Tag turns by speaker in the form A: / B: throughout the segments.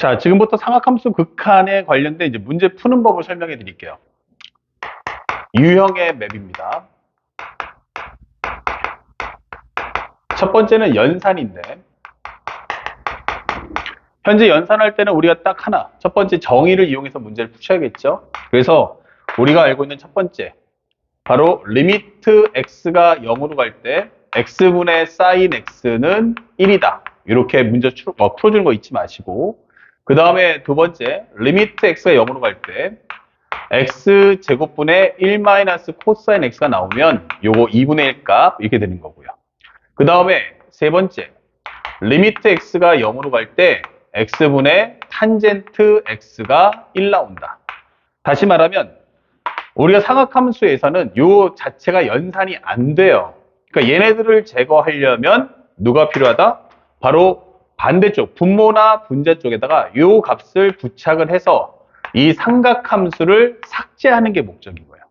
A: 자, 지금부터 삼각함수 극한에 관련된 이제 문제 푸는 법을 설명해 드릴게요. 유형의 맵입니다. 첫 번째는 연산인데, 현재 연산할 때는 우리가 딱 하나, 첫 번째 정의를 이용해서 문제를 푸셔야겠죠. 그래서 우리가 알고 있는 첫 번째, 바로 리미트 x가 0으로 갈 때 x분의 sin x는 1이다. 이렇게 문제 풀어주는 거 잊지 마시고, 그 다음에 두 번째, 리미트 x가 0으로 갈 때 x제곱분의 1 마이너스 코사인 x가 나오면 요거 2분의 1 값 이렇게 되는 거고요. 그 다음에 세 번째, 리미트 x가 0으로 갈 때 x분의 탄젠트 x가 1 나온다. 다시 말하면 우리가 삼각함수에서는 요 자체가 연산이 안 돼요. 그러니까 얘네들을 제거하려면 누가 필요하다? 바로 반대쪽, 분모나 분자 쪽에다가 요 값을 부착을 해서 이 삼각함수를 삭제하는 게 목적인 거예요.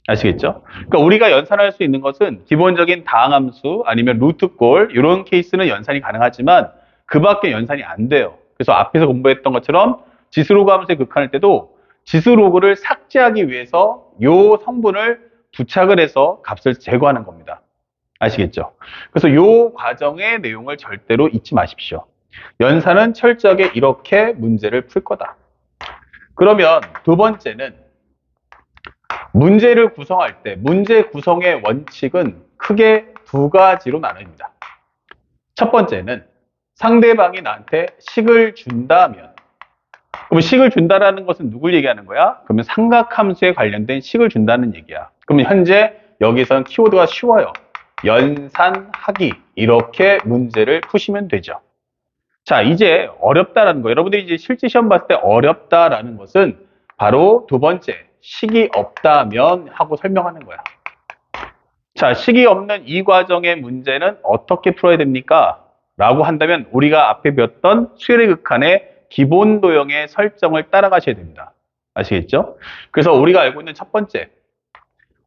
A: 아시겠죠? 그러니까 우리가 연산할 수 있는 것은 기본적인 다항함수 아니면 루트꼴 이런 케이스는 연산이 가능하지만 그 밖에 연산이 안 돼요. 그래서 앞에서 공부했던 것처럼 지수로그 함수의 극한할 때도 지수로그를 삭제하기 위해서 요 성분을 부착을 해서 값을 제거하는 겁니다. 아시겠죠? 그래서 요 과정의 내용을 절대로 잊지 마십시오. 연산은 철저하게 이렇게 문제를 풀 거다. 그러면 두 번째는 문제를 구성할 때 문제 구성의 원칙은 크게 두 가지로 나뉩니다. 첫 번째는 상대방이 나한테 식을 준다면, 그러면 식을 준다라는 것은 누굴 얘기하는 거야? 그러면 삼각함수에 관련된 식을 준다는 얘기야. 그러면 현재 여기서는 키워드가 쉬워요. 연산하기, 이렇게 문제를 푸시면 되죠. 자, 이제 어렵다라는 거, 여러분들이 이제 실제 시험 봤을 때 어렵다라는 것은 바로 두 번째, 식이 없다면 하고 설명하는 거야. 자, 식이 없는 이 과정의 문제는 어떻게 풀어야 됩니까? 라고 한다면 우리가 앞에 배웠던 수열의 극한의 기본 도형의 설정을 따라가셔야 됩니다. 아시겠죠? 그래서 우리가 알고 있는 첫 번째,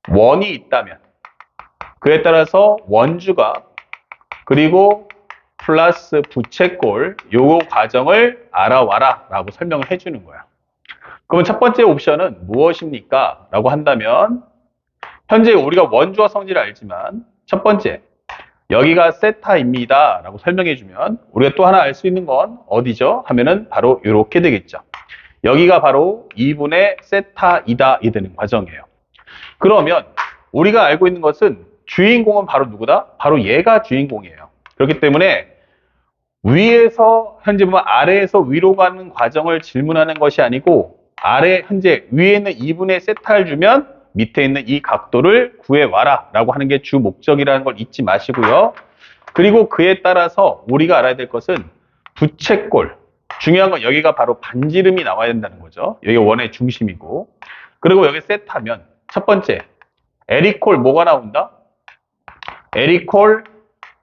A: 원이 있다면 그에 따라서 원주가 그리고 플러스 부채꼴 요 과정을 알아와라 라고 설명을 해주는 거야. 그러면 첫 번째 옵션은 무엇입니까? 라고 한다면 현재 우리가 원주와 성질을 알지만 첫 번째, 여기가 세타입니다 라고 설명해주면 우리가 또 하나 알 수 있는 건 어디죠? 하면은 바로 이렇게 되겠죠. 여기가 바로 2분의 세타이다 이 되는 과정이에요. 그러면 우리가 알고 있는 것은 주인공은 바로 누구다? 바로 얘가 주인공이에요. 그렇기 때문에 위에서 현재 보면 아래에서 위로 가는 과정을 질문하는 것이 아니고 아래 현재 위에 있는 2분의 세타를 주면 밑에 있는 이 각도를 구해와라 라고 하는 게 주 목적이라는 걸 잊지 마시고요. 그리고 그에 따라서 우리가 알아야 될 것은 부채꼴, 중요한 건 여기가 바로 반지름이 나와야 된다는 거죠. 여기가 원의 중심이고, 그리고 여기 세타면 첫 번째 에리콜 뭐가 나온다? 에리콜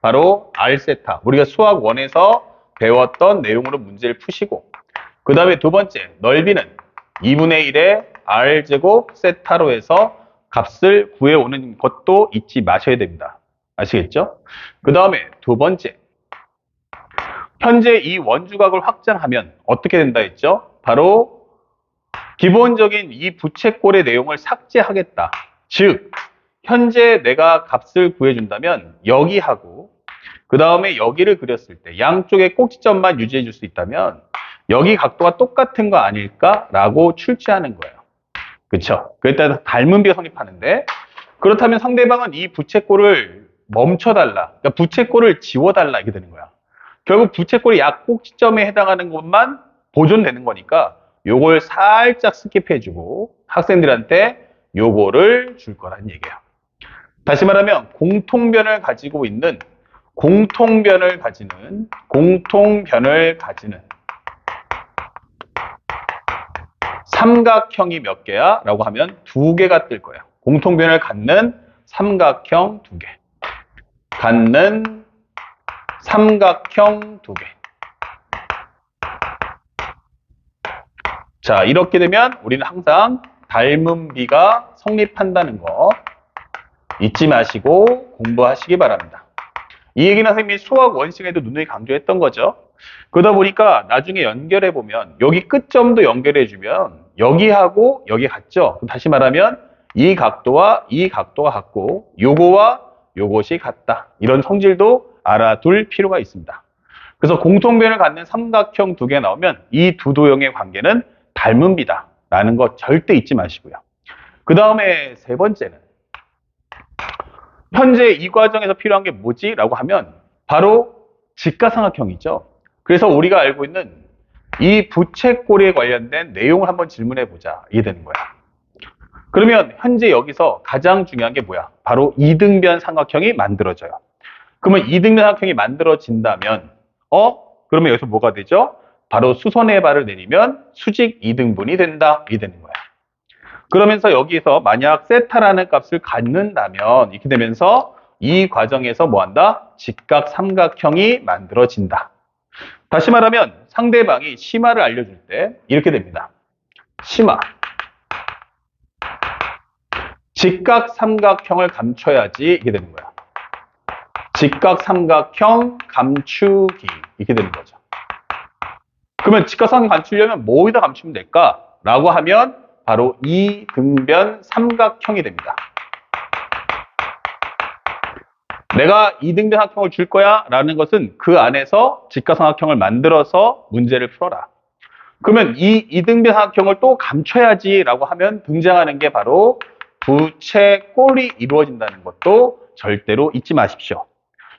A: 바로 R세타, 우리가 수학 1에서 배웠던 내용으로 문제를 푸시고, 그 다음에 두 번째 넓이는 2분의 1의 R제곱 세타로 해서 값을 구해오는 것도 잊지 마셔야 됩니다. 아시겠죠? 그 다음에 두 번째, 현재 이 원주각을 확장하면 어떻게 된다 했죠? 바로 기본적인 이 부채꼴의 내용을 삭제하겠다. 즉 현재 내가 값을 구해준다면 여기하고 그 다음에 여기를 그렸을 때 양쪽의 꼭지점만 유지해 줄 수 있다면 여기 각도가 똑같은 거 아닐까라고 출제하는 거예요. 그렇죠? 그에 따라서 닮은 비가 성립하는데, 그렇다면 상대방은 이 부채꼴을 멈춰달라, 그러니까 부채꼴을 지워달라 이게 되는 거야. 결국 부채꼴이 약 꼭지점에 해당하는 것만 보존되는 거니까 요걸 살짝 스킵해주고 학생들한테 요거를 줄 거란 얘기예요. 다시 말하면 공통변을 가지는 삼각형이 몇 개야? 라고 하면 2개가 뜰 거예요. 공통변을 갖는 삼각형 2개. 자, 이렇게 되면 우리는 항상 닮은 비가 성립한다는 거 잊지 마시고 공부하시기 바랍니다. 이 얘기는 선생님이 수학 원식에도 누누이 강조했던 거죠. 그러다 보니까 나중에 연결해 보면 여기 끝점도 연결해 주면 여기하고 여기 같죠? 다시 말하면 이 각도와 이 각도가 같고 요거와 요것이 같다. 이런 성질도 알아둘 필요가 있습니다. 그래서 공통변을 갖는 삼각형 두 개 나오면 이 두 도형의 관계는 닮음비다 라는 거 절대 잊지 마시고요. 그 다음에 세 번째는 현재 이 과정에서 필요한 게 뭐지? 라고 하면 바로 직가삼각형이죠. 그래서 우리가 알고 있는 이 부채꼴에 관련된 내용을 한번 질문해 보자. 이게 되는 거야. 그러면 현재 여기서 가장 중요한 게 뭐야? 바로 이등변 삼각형이 만들어져요. 그러면 이등변 삼각형이 만들어진다면 그러면 여기서 뭐가 되죠? 바로 수선의 발을 내리면 수직 이등분이 된다. 이게 되는 거야. 그러면서 여기서 만약 세타라는 값을 갖는다면 이렇게 되면서 이 과정에서 뭐한다? 직각삼각형이 만들어진다. 다시 말하면 상대방이 심화를 알려줄 때 이렇게 됩니다. 심화. 직각삼각형을 감춰야지 이게 되는 거야. 직각삼각형 감추기 이렇게 되는 거죠. 그러면 직각삼각형 감추려면 뭐에다 감추면 될까? 라고 하면 바로 이등변 삼각형이 됩니다. 내가 이등변 삼각형을 줄 거야 라는 것은 그 안에서 직각삼각형을 만들어서 문제를 풀어라. 그러면 이 이등변 삼각형을 또 감춰야지 라고 하면 등장하는 게 바로 부채꼴이 이루어진다는 것도 절대로 잊지 마십시오.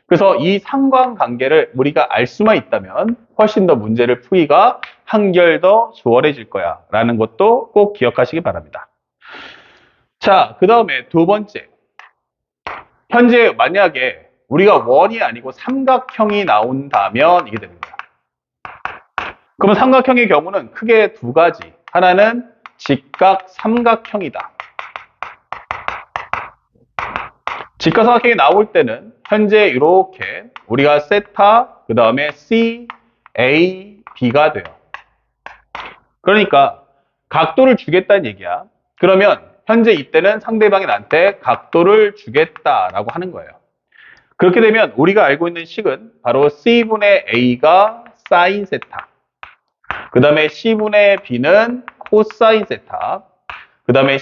A: 그래서 이 상관관계를 우리가 알 수만 있다면 훨씬 더 문제를 풀기가 한결 더 수월해질 거야 라는 것도 꼭 기억하시기 바랍니다. 자, 그 다음에 두 번째. 현재 만약에 우리가 원이 아니고 삼각형이 나온다면 이게 되는 거야. 그러면 삼각형의 경우는 크게 두 가지. 하나는 직각삼각형이다. 직각삼각형이 나올 때는 현재 이렇게 우리가 세타, 그 다음에 C, A, B가 돼요. 그러니까 각도를 주겠다는 얘기야. 그러면 현재 이때는 상대방이 나한테 각도를 주겠다라고 하는 거예요. 그렇게 되면 우리가 알고 있는 식은 바로 C분의 A가 사인 세타, 그 다음에 C분의 B는 코사인 세타, 그 다음에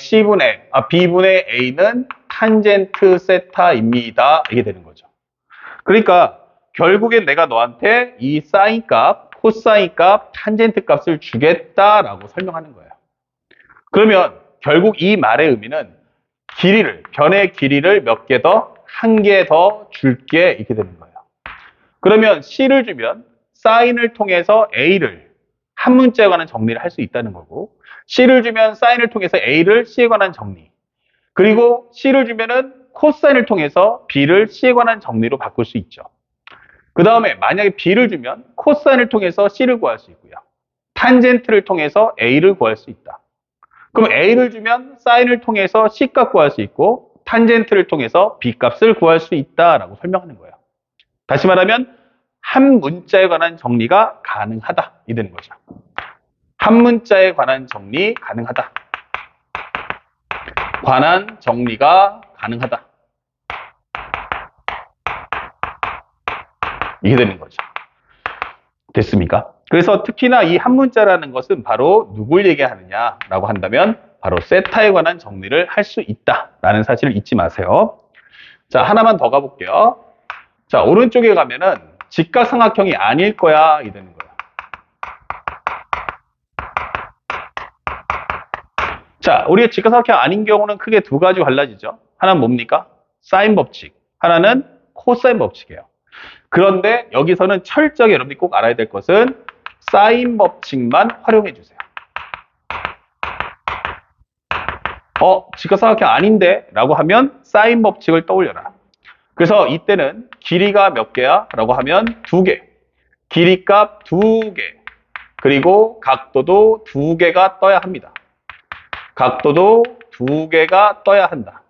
A: B분의 A는 탄젠트 세타입니다. 이게 되는 거죠. 그러니까 결국엔 내가 너한테 이 사인 값, 코사인 값, 탄젠트 값을 주겠다라고 설명하는 거예요. 그러면 결국 이 말의 의미는 변의 길이를 몇 개 더, 한 개 더 줄게 이렇게 되는 거예요. 그러면 C를 주면 사인을 통해서 A를 한 문자에 관한 정리를 할 수 있다는 거고, C를 주면 사인을 통해서 A를 C에 관한 정리, 그리고 C를 주면은 코사인을 통해서 B를 C에 관한 정리로 바꿀 수 있죠. 그 다음에 만약에 B를 주면 코사인을 통해서 C를 구할 수 있고요. 탄젠트를 통해서 A를 구할 수 있다. 그럼 A를 주면 사인을 통해서 C값 구할 수 있고 탄젠트를 통해서 B값을 구할 수 있다라고 설명하는 거예요. 다시 말하면 한 문자에 관한 정리가 가능하다. 이 되는 거죠. 한 문자에 관한 정리 가능하다. 관한 정리가 가능하다. 이게 되는 거죠. 됐습니까? 그래서 특히나 이 한 문자라는 것은 바로 누굴 얘기하느냐라고 한다면 바로 세타에 관한 정리를 할 수 있다라는 사실을 잊지 마세요. 자, 하나만 더 가볼게요. 자, 오른쪽에 가면은 직각삼각형이 아닐 거야 이 되는 거예요. 자, 우리가 직각삼각형 아닌 경우는 크게 두 가지로 갈라지죠. 하나는 뭡니까? 사인 법칙. 하나는 코사인 법칙이에요. 그런데 여기서는 철저하게 여러분들이 꼭 알아야 될 것은 사인 법칙만 활용해 주세요. 직각삼각형 아닌데? 라고 하면 사인 법칙을 떠올려라. 그래서 이때는 길이가 몇 개야? 라고 하면 2개. 길이값 2개. 그리고 각도도 2개가 떠야 합니다. 각도도 2개가 떠야 한다.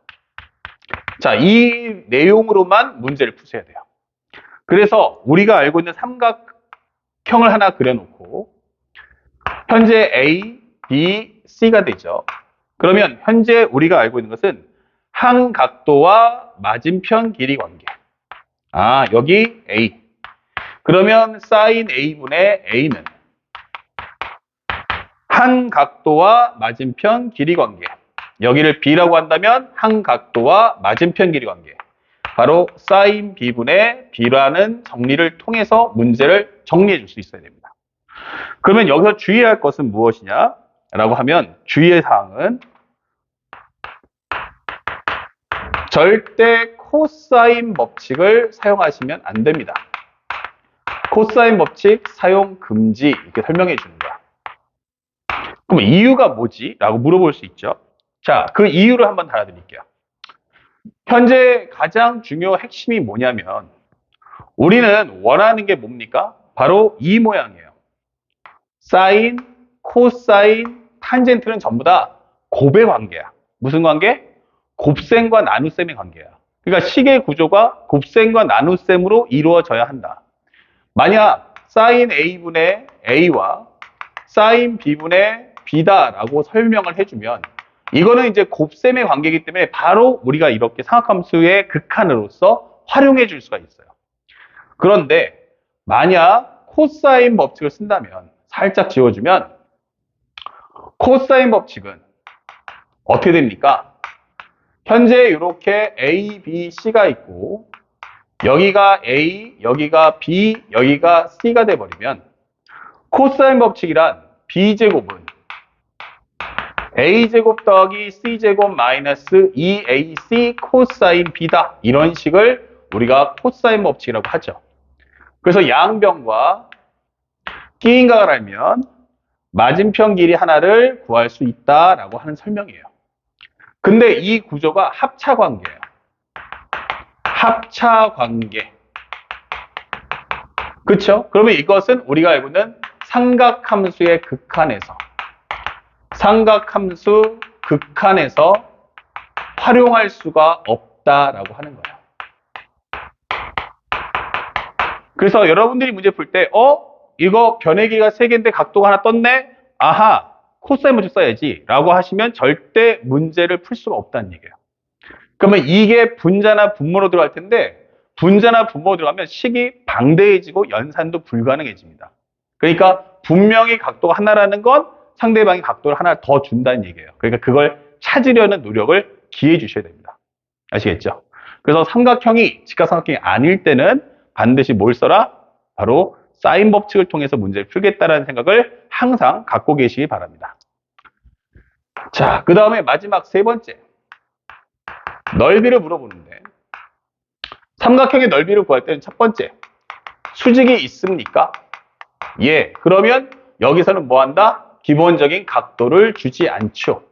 A: 자, 이 내용으로만 문제를 푸셔야 돼요. 그래서 우리가 알고 있는 삼각형을 하나 그려놓고 현재 A, B, C가 되죠. 그러면 현재 우리가 알고 있는 것은 한 각도와 맞은편 길이 관계. 여기 A. 그 그러면 사인 A분의 A는 한 각도와 맞은편 길이 관계. 여기를 B라고 한다면 한 각도와 맞은편 길이 관계. 바로 사인 B분의 B라는 정리를 통해서 문제를 정리해 줄 수 있어야 됩니다. 그러면 여기서 주의할 것은 무엇이냐? 라고 하면 주의의 사항은 절대 코사인 법칙을 사용하시면 안 됩니다. 코사인 법칙 사용 금지 이렇게 설명해 주는 거야. 그럼 이유가 뭐지? 라고 물어볼 수 있죠. 자, 그 이유를 한번 달아드릴게요. 현재 가장 중요한 핵심이 뭐냐면 우리는 원하는 게 뭡니까? 바로 이 모양이에요. 사인, 코사인, 탄젠트는 전부 다 곱의 관계야. 무슨 관계? 곱셈과 나눗셈의 관계야. 그러니까 식의 구조가 곱셈과 나눗셈으로 이루어져야 한다. 만약 사인 A분의 A와 사인 B분의 B다라고 설명을 해주면 이거는 이제 곱셈의 관계이기 때문에 바로 우리가 이렇게 삼각함수의 극한으로서 활용해 줄 수가 있어요. 그런데 만약 코사인 법칙을 쓴다면 살짝 지워주면 코사인 법칙은 어떻게 됩니까? 현재 이렇게 A, B, C가 있고 여기가 A, 여기가 B, 여기가 C가 돼버리면 코사인 법칙이란 B제곱은 A제곱 더하기 C제곱 마이너스 2AC 코사인 B다. 이런 식을 우리가 코사인 법칙이라고 하죠. 그래서 양변과 끼인각을 알면 맞은편 길이 하나를 구할 수 있다라고 하는 설명이에요. 근데 이 구조가 합차관계예요. 합차관계. 그렇죠? 그러면 이것은 우리가 알고 있는 삼각함수의 극한에서 삼각함수 극한에서 활용할 수가 없다라고 하는 거예요. 그래서 여러분들이 문제 풀 때 이거 변의 길이가 3개인데 각도가 하나 떴네? 아하, 코사인 법칙 써야지 라고 하시면 절대 문제를 풀 수가 없다는 얘기예요. 그러면 이게 분자나 분모로 들어갈 텐데 분자나 분모로 들어가면 식이 방대해지고 연산도 불가능해집니다. 그러니까 분명히 각도가 하나라는 건 상대방이 각도를 하나 더 준다는 얘기예요. 그러니까 그걸 찾으려는 노력을 기해 주셔야 됩니다. 아시겠죠? 그래서 삼각형이 직각삼각형이 아닐 때는 반드시 뭘 써라? 바로 사인 법칙을 통해서 문제를 풀겠다라는 생각을 항상 갖고 계시기 바랍니다. 자, 그 다음에 마지막 세 번째. 넓이를 물어보는데 삼각형의 넓이를 구할 때는 첫 번째, 수직이 있습니까? 예, 그러면 여기서는 뭐 한다? 기본적인 각도를 주지 않죠.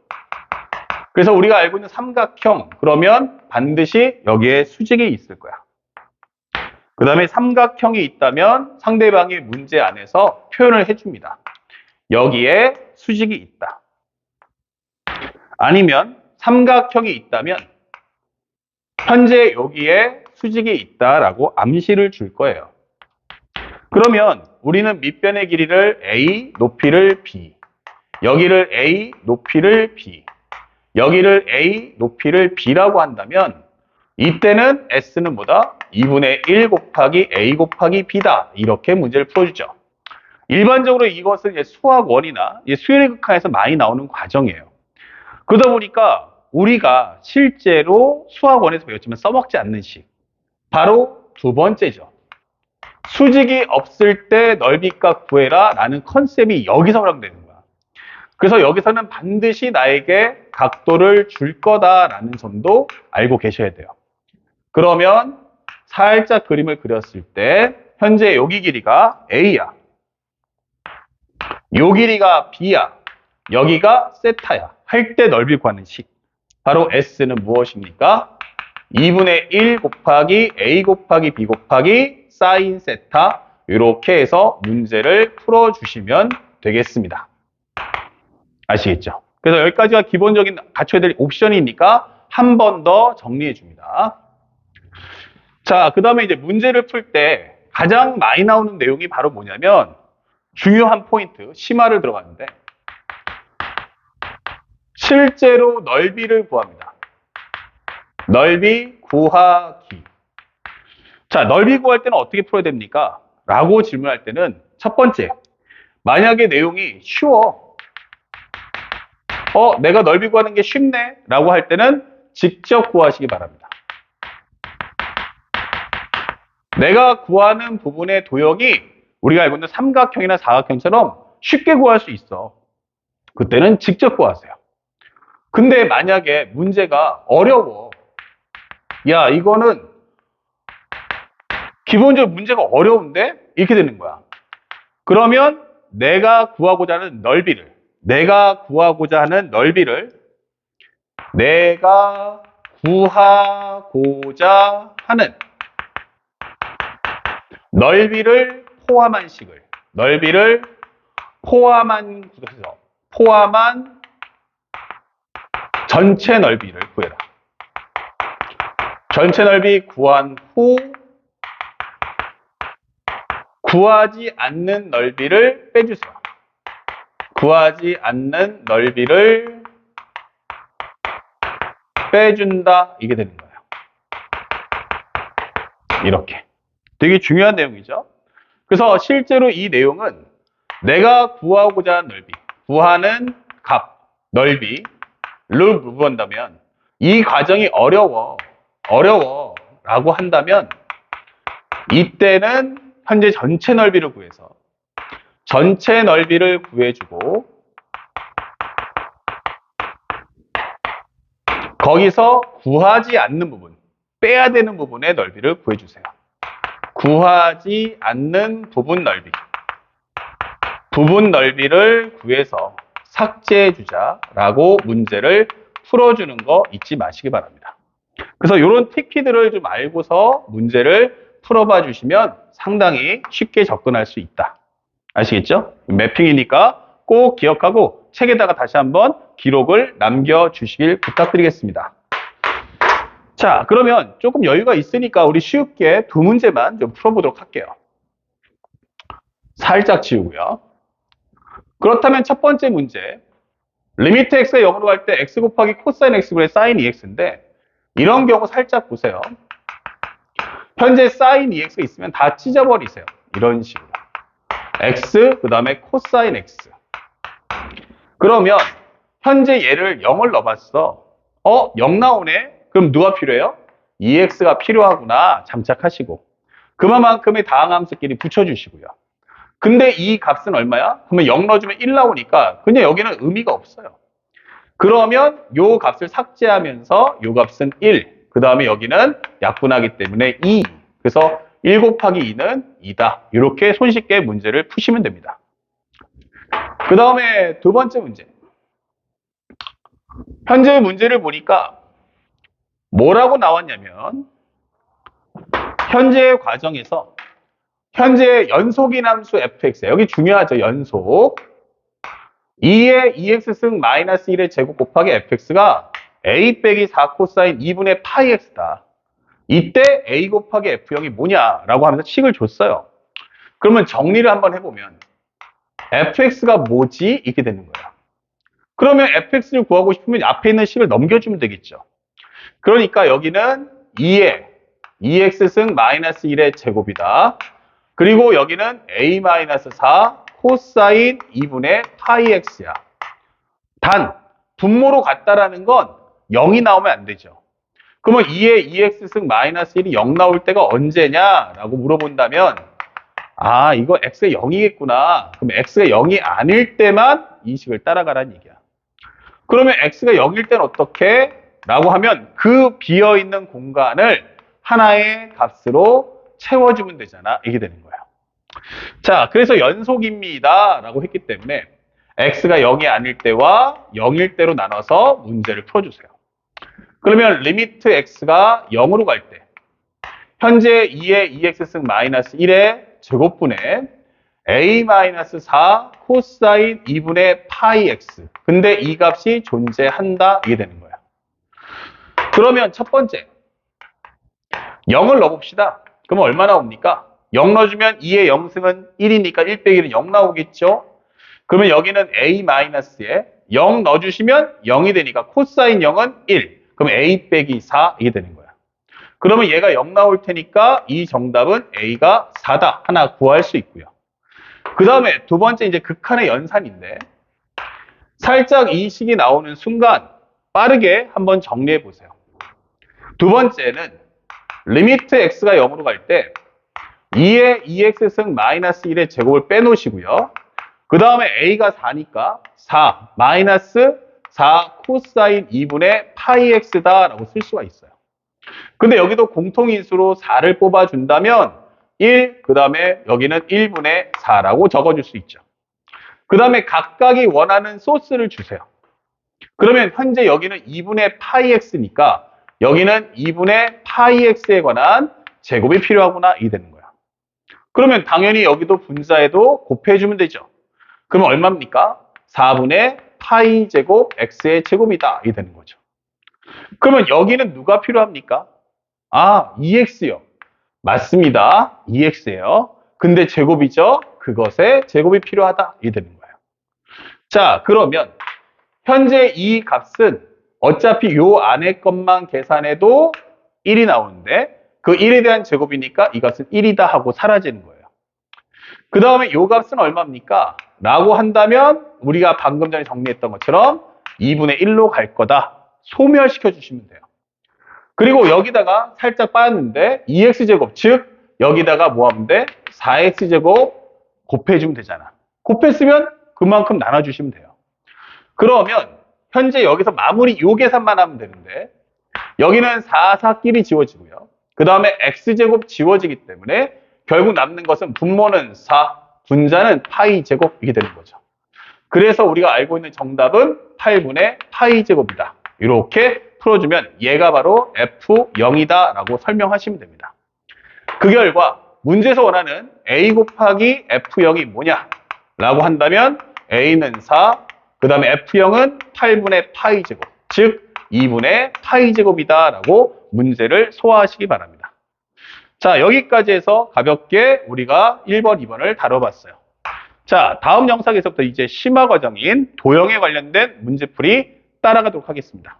A: 그래서 우리가 알고 있는 삼각형, 그러면 반드시 여기에 수직이 있을 거야. 그 다음에 삼각형이 있다면 상대방이 문제 안에서 표현을 해줍니다. 여기에 수직이 있다. 아니면 삼각형이 있다면 현재 여기에 수직이 있다라고 암시를 줄 거예요. 그러면 우리는 밑변의 길이를 A, 높이를 B, 여기를 A, 높이를 B, 여기를 A, 높이를 B라고 한다면 이때는 S는 뭐다? 2분의 1 곱하기 A 곱하기 B다. 이렇게 문제를 풀어주죠. 일반적으로 이것은 이제 수학 원이나 수열의 극한에서 많이 나오는 과정이에요. 그러다 보니까 우리가 실제로 수학 원에서 배웠지만 써먹지 않는 식. 바로 두 번째죠. 수직이 없을 때 넓이값 구해라 라는 컨셉이 여기서 활용되는 거야. 그래서 여기서는 반드시 나에게 각도를 줄 거다라는 점도 알고 계셔야 돼요. 그러면 살짝 그림을 그렸을 때 현재 여기 길이가 A야. 요 길이가 B야. 여기가 세타야. 할 때 넓이 구하는 식. 바로 S는 무엇입니까? 2분의 1 곱하기 A 곱하기 B 곱하기 사인 세타. 이렇게 해서 문제를 풀어주시면 되겠습니다. 아시겠죠? 그래서 여기까지가 기본적인 갖춰야 될 옵션이니까 한 번 더 정리해 줍니다. 자, 그 다음에 이제 문제를 풀 때 가장 많이 나오는 내용이 바로 뭐냐면 중요한 포인트, 심화를 들어가는데 실제로 넓이를 구합니다. 넓이 구하기. 자, 넓이 구할 때는 어떻게 풀어야 됩니까? 라고 질문할 때는 첫 번째, 만약에 내용이 쉬워. 내가 넓이 구하는 게 쉽네. 라고 할 때는 직접 구하시기 바랍니다. 내가 구하는 부분의 도형이 우리가 알고 있는 삼각형이나 사각형처럼 쉽게 구할 수 있어. 그때는 직접 구하세요. 근데 만약에 문제가 어려워. 야, 이거는 기본적으로 문제가 어려운데? 이렇게 되는 거야. 그러면 내가 구하고자 하는 넓이를 내가 구하고자 하는 넓이를 포함한 전체 넓이를 구해라. 전체 넓이 구한 후 구하지 않는 넓이를 빼주세요. 구하지 않는 넓이를 빼준다. 이게 되는 거예요. 이렇게. 되게 중요한 내용이죠. 그래서 실제로 이 내용은 내가 구하고자 하는 넓이, 구하는 값, 넓이를 물어본다면 이 과정이 어려워 라고 한다면 이때는 현재 전체 넓이를 구해서 전체 넓이를 구해주고 거기서 구하지 않는 부분, 빼야 되는 부분의 넓이를 구해주세요. 구하지 않는 부분 넓이를 구해서 삭제해주자라고 문제를 풀어주는 거 잊지 마시기 바랍니다. 그래서 이런 팁키들을 좀 알고서 문제를 풀어봐 주시면 상당히 쉽게 접근할 수 있다. 아시겠죠? 매핑이니까 꼭 기억하고 책에다가 다시 한번 기록을 남겨주시길 부탁드리겠습니다. 자, 그러면 조금 여유가 있으니까 우리 쉽게 두 문제만 좀 풀어보도록 할게요. 살짝 지우고요. 그렇다면 첫 번째 문제, 리미트 x가 0으로 갈 때 x 곱하기 코사인 x분의 사인 2x인데 이런 경우 살짝 보세요. 현재 사인 2x가 있으면 다 찢어버리세요. 이런 식으로. x, 그 다음에 코사인 x. 그러면 현재 얘를 0을 넣어봤어. 0 나오네? 그럼 누가 필요해요? 2x가 필요하구나. 장착하시고. 그만큼의 다항함수끼리 붙여주시고요. 근데 이 값은 얼마야? 그러면 0 넣어주면 1 나오니까 그냥 여기는 의미가 없어요. 그러면 요 값을 삭제하면서 요 값은 1. 그 다음에 여기는 약분하기 때문에 2. 그래서 1 곱하기 2는 2다. 이렇게 손쉽게 문제를 푸시면 됩니다. 그 다음에 두 번째 문제. 현재 문제를 보니까 뭐라고 나왔냐면 현재 과정에서 현재 연속인 함수 fx, 여기 중요하죠. 연속. 2의 2x승 마이너스 1의 제곱 곱하기 fx가 a 빼기 4 코사인 2분의 파이 x다. 이때 a 곱하기 f0이 뭐냐라고 하면서 식을 줬어요. 그러면 정리를 한번 해보면 fx가 뭐지? 이렇게 되는 거예요. 그러면 fx를 구하고 싶으면 앞에 있는 식을 넘겨주면 되겠죠. 그러니까 여기는 2의 2x승 마이너스 1의 제곱이다. 그리고 여기는 a 마이너스 4 코사인 2분의 파이 x야. 단 분모로 같다라는 건 0이 나오면 안 되죠. 그러면 2의 2x승 마이너스 1이 0 나올 때가 언제냐라고 물어본다면 이거 x가 0이겠구나. 그럼 x가 0이 아닐 때만 이 식을 따라가라는 얘기야. 그러면 x가 0일 때는 어떻게? 라고 하면 그 비어있는 공간을 하나의 값으로 채워주면 되잖아. 이게 되는 거예요. 자, 그래서 연속입니다. 라고 했기 때문에 x가 0이 아닐 때와 0일 때로 나눠서 문제를 풀어주세요. 그러면 리미트 x가 0으로 갈 때 현재 2의 2x승 마이너스 1의 제곱분의 a 마이너스 4 코사인 2분의 파이 x. 근데 이 값이 존재한다. 이게 되는 거예요. 그러면 첫 번째 0을 넣어봅시다. 그러면 얼마 나옵니까? 0 넣어주면 2의 0승은 1이니까 1 빼기 1은 0 나오겠죠? 그러면 여기는 a 마이너스에 0 넣어주시면 0이 되니까 코사인 0은 1. 그럼 a 빼기 4 이게 되는 거야. 그러면 얘가 0 나올 테니까 이 정답은 A가 4다. 하나 구할 수 있고요. 그 다음에 두 번째 이제 극한의 연산인데 살짝 이 식이 나오는 순간 빠르게 한번 정리해 보세요. 두 번째는 리미트 x가 0으로 갈 때 2의 2x승 마이너스 1의 제곱을 빼놓으시고요. 그 다음에 a가 4니까 4 마이너스 4 코사인 2분의 파이 x다 라고 쓸 수가 있어요. 근데 여기도 공통인수로 4를 뽑아준다면 1, 그 다음에 여기는 1분의 4라고 적어줄 수 있죠. 그 다음에 각각이 원하는 소스를 주세요. 그러면 현재 여기는 2분의 파이 x니까 여기는 2분의 파이 x에 관한 제곱이 필요하구나 이 되는 거야. 그러면 당연히 여기도 분자에도 곱해주면 되죠. 그러면 얼마입니까? 4분의 파이 제곱 x의 제곱이다 이 되는 거죠. 그러면 여기는 누가 필요합니까? 아, 2x요. 맞습니다. 2x예요. 근데 제곱이죠. 그것의 제곱이 필요하다 이 되는 거예요. 자, 그러면 현재 이 값은 어차피 요 안에 것만 계산해도 1이 나오는데 그 1에 대한 제곱이니까 이 값은 1이다 하고 사라지는 거예요. 그 다음에 요 값은 얼마입니까? 라고 한다면 우리가 방금 전에 정리했던 것처럼 2분의 1로 갈 거다. 소멸시켜 주시면 돼요. 그리고 여기다가 살짝 빠졌는데 2x제곱, 즉 여기다가 뭐 하면 돼? 4x제곱 곱해주면 되잖아. 곱했으면 그만큼 나눠주시면 돼요. 그러면 현재 여기서 마무리 요 계산만 하면 되는데 여기는 4, 4끼리 지워지고요. 그 다음에 x제곱 지워지기 때문에 결국 남는 것은 분모는 4, 분자는 파이 제곱 이게 되는 거죠. 그래서 우리가 알고 있는 정답은 8분의 파이 제곱이다. 이렇게 풀어주면 얘가 바로 F0이다 라고 설명하시면 됩니다. 그 결과 문제에서 원하는 A 곱하기 F0이 뭐냐 라고 한다면 A는 4, 그 다음에 F0은 8분의 파이 제곱, 즉 2분의 파이 제곱이다 라고 문제를 소화하시기 바랍니다. 자, 여기까지 해서 가볍게 우리가 1번, 2번을 다뤄봤어요. 자, 다음 영상에서부터 이제 심화 과정인 도형에 관련된 문제풀이 따라가도록 하겠습니다.